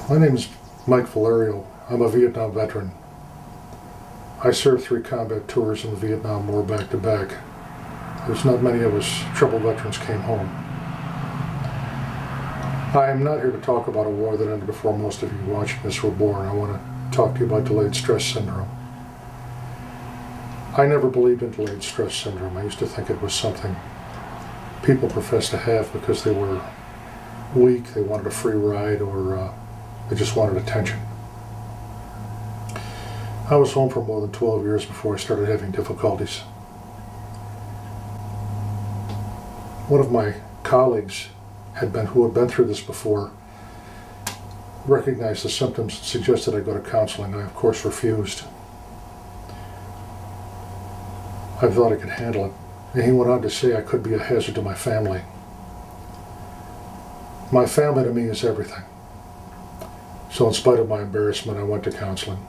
My name is Mike Valerio. I'm a Vietnam veteran. I served 3 combat tours in the Vietnam War back to back. There's not many of us troubled veterans came home. I am not here to talk about a war that ended before most of you watching this were born. I want to talk to you about delayed stress syndrome. I never believed in delayed stress syndrome. I used to think it was something people professed to have because they were weak, they wanted a free ride, or they just wanted attention. I was home for more than 12 years before I started having difficulties. One of my colleagues who had been through this before recognized the symptoms and suggested I go to counseling. I, of course, refused. I thought I could handle it. And he went on to say I could be a hazard to my family. My family to me is everything. So in spite of my embarrassment, I went to counseling.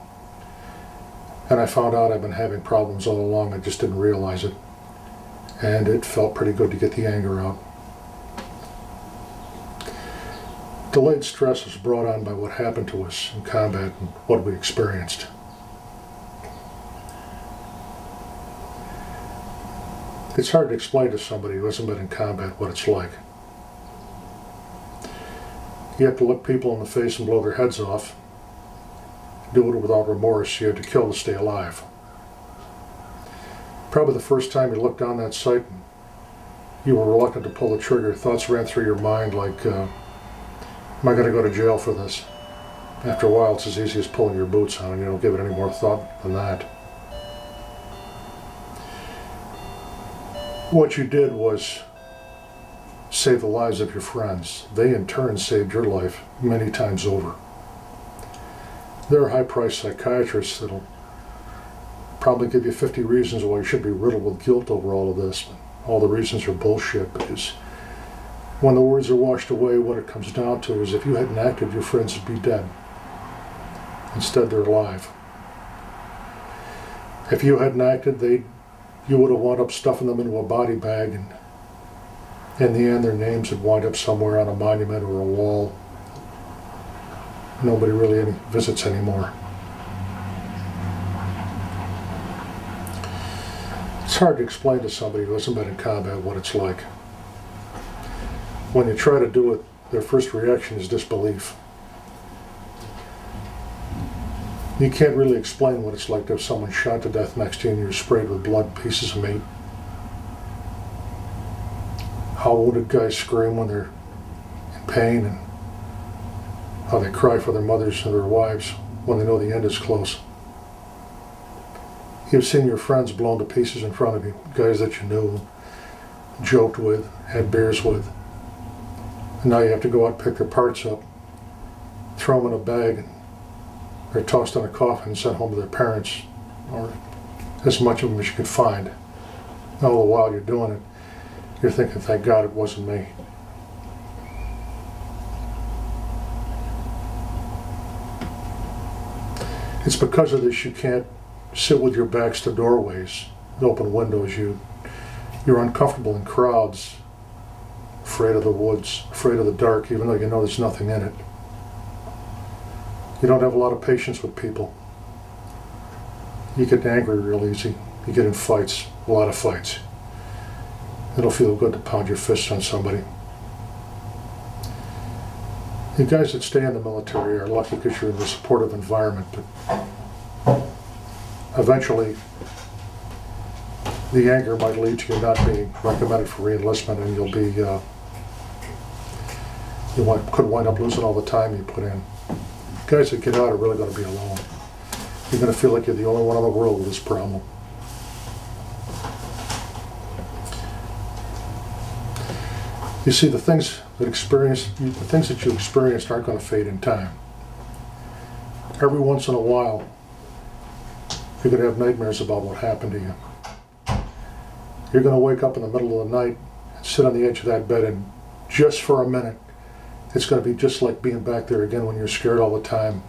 And I found out I've been having problems all along. I just didn't realize it. And it felt pretty good to get the anger out. Delayed stress was brought on by what happened to us in combat and what we experienced. It's hard to explain to somebody who hasn't been in combat what it's like. You have to look people in the face and blow their heads off. Do it without remorse. You had to kill to stay alive. Probably the first time you looked down that sight, you were reluctant to pull the trigger. Thoughts ran through your mind like, am I going to go to jail for this? After a while, it's as easy as pulling your boots on and you don't give it any more thought than that. What you did was save the lives of your friends. They in turn saved your life many times over. There are high-priced psychiatrists that'll probably give you 50 reasons why you should be riddled with guilt over all of this. But all the reasons are bullshit, because when the words are washed away, what it comes down to is if you hadn't acted, your friends would be dead. Instead, they're alive. If you hadn't acted, you would have wound up stuffing them into a body bag, and in the end their names would wind up somewhere on a monument or a wall. Nobody really visits anymore. It's hard to explain to somebody who hasn't been in combat what it's like. When you try to do it, their first reaction is disbelief. You can't really explain what it's like to have someone shot to death next to you and you're sprayed with blood, pieces of meat. How wounded guys scream when they're in pain, and how they cry for their mothers and their wives when they know the end is close. You've seen your friends blown to pieces in front of you, guys that you knew, joked with, had beers with. And now you have to go out and pick their parts up, throw them in a bag, and they're tossed in a coffin and sent home to their parents, or as much of them as you could find. And all the while you're doing it, you're thinking, thank God it wasn't me. It's because of this you can't sit with your backs to doorways, open windows. You're uncomfortable in crowds, afraid of the woods, afraid of the dark, even though you know there's nothing in it. You don't have a lot of patience with people. You get angry real easy. You get in fights, a lot of fights. It'll feel good to pound your fist on somebody. You guys that stay in the military are lucky because you're in a supportive environment, but eventually the anger might lead to you not being recommended for re-enlistment, and could wind up losing all the time you put in. Guys that get out are really going to be alone. You're going to feel like you're the only one in the world with this problem. You see, the things that you experienced aren't going to fade in time. Every once in a while, you're going to have nightmares about what happened to you. You're going to wake up in the middle of the night and sit on the edge of that bed, and just for a minute, it's going to be just like being back there again when you're scared all the time.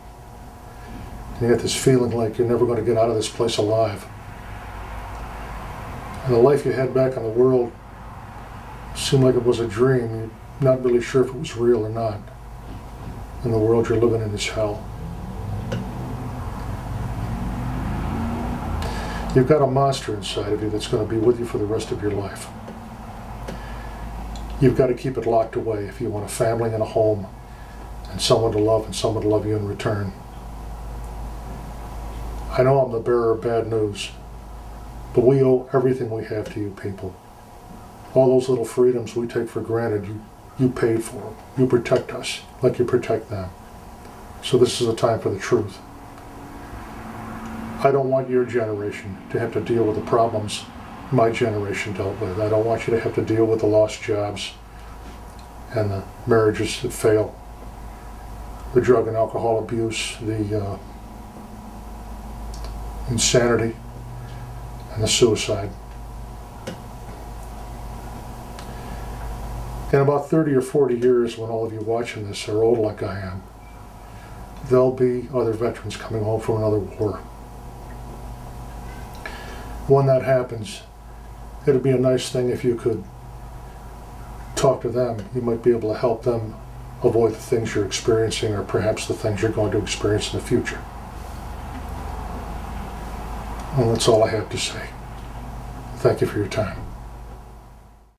And you get this feeling like you're never going to get out of this place alive. And the life you had back in the world seemed like it was a dream. You're not really sure if it was real or not. and the world you're living in is hell. You've got a monster inside of you that's going to be with you for the rest of your life. You've got to keep it locked away if you want a family and a home and someone to love you in return. I know I'm the bearer of bad news, but we owe everything we have to you people. All those little freedoms we take for granted, you paid for them. You protect us like you protect them. So this is a time for the truth. I don't want your generation to have to deal with the problems my generation dealt with. I don't want you to have to deal with the lost jobs and the marriages that fail, the drug and alcohol abuse, the insanity, and the suicide. In about 30 or 40 years, when all of you watching this are old like I am, there'll be other veterans coming home from another war. When that happens, it'd be a nice thing if you could talk to them. You might be able to help them avoid the things you're experiencing, or perhaps the things you're going to experience in the future. Well, that's all I have to say. Thank you for your time.